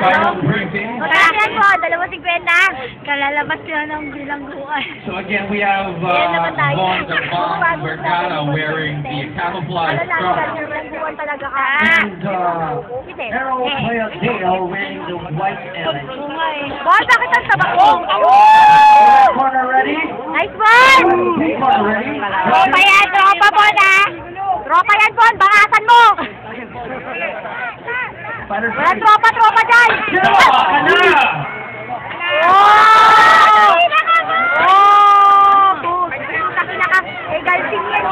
final briefing. Magkakayan po, 2.50. Kalalabas sila ng bilangguan. So again, we have Von the Bomb Vergara wearing the camouflage strap. And Harold Playadale wearing the white element. Bon, bakit ang sabak mo? Corner ready? Nice one! Corner ready? Tropa yan, tropa Bon ha! Tropa yan Bon, bangasan mo! Walang tropa dyan! Oh! Oh! Pinaka, galsing yan!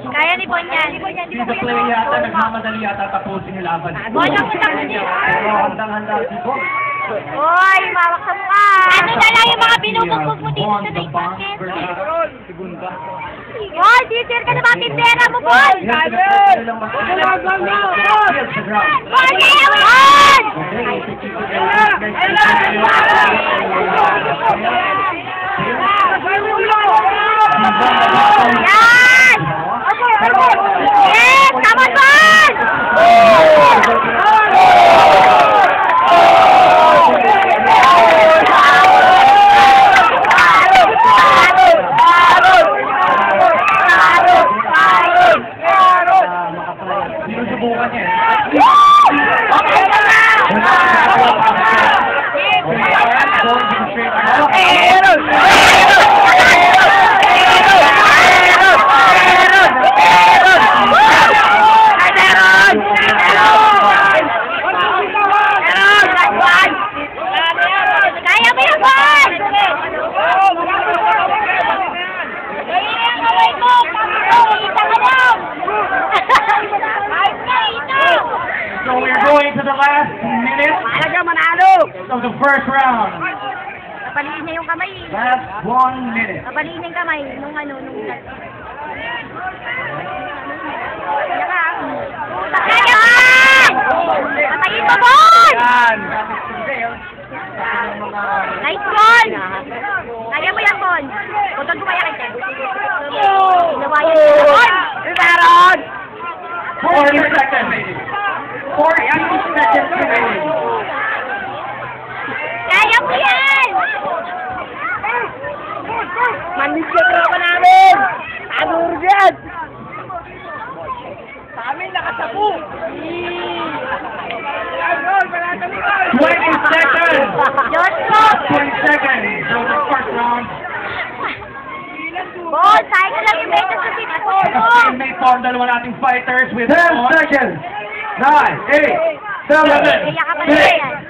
Kaya ni Bon yan. Dito play yata, nagmamadali yata tapusin yung laban. Bon, ang utak niya. Pero handang-handa si Bon. Hoy, mawak sa mukha. Ano na lang yung mga binubugbog mo dito sa naipaket? Bon, teacher ka na ba tindera mo, Bon? Bon, kaya mo! Bon! Yan! Yes! Tama, Bon! Sinusubukan niya. Kaya mo yan, Bon! So we're going to the last minute of the first round. Napaliin niya yung kamay. Last 1 minute. Napaliin niya yung kamay nung Kaya! Patayin mo, Bon! Nice one! Kaya mo yan, Bon. Huwag kang gumaya kay Ted. Ginawa yan. Bon! Meron! 40 seconds. 40 seconds remaining. Kaya mo yan! Manisya tropa namin! Anur dyan! Sa amin nakasabu! 20 seconds! Diyos ko! 20 seconds! So the first round. Bon, sayang na lang yung beses sa sinatol mo! May form dalawa nating fighters with 10 seconds. 9, 8, 7, Kaya ka pa na yan.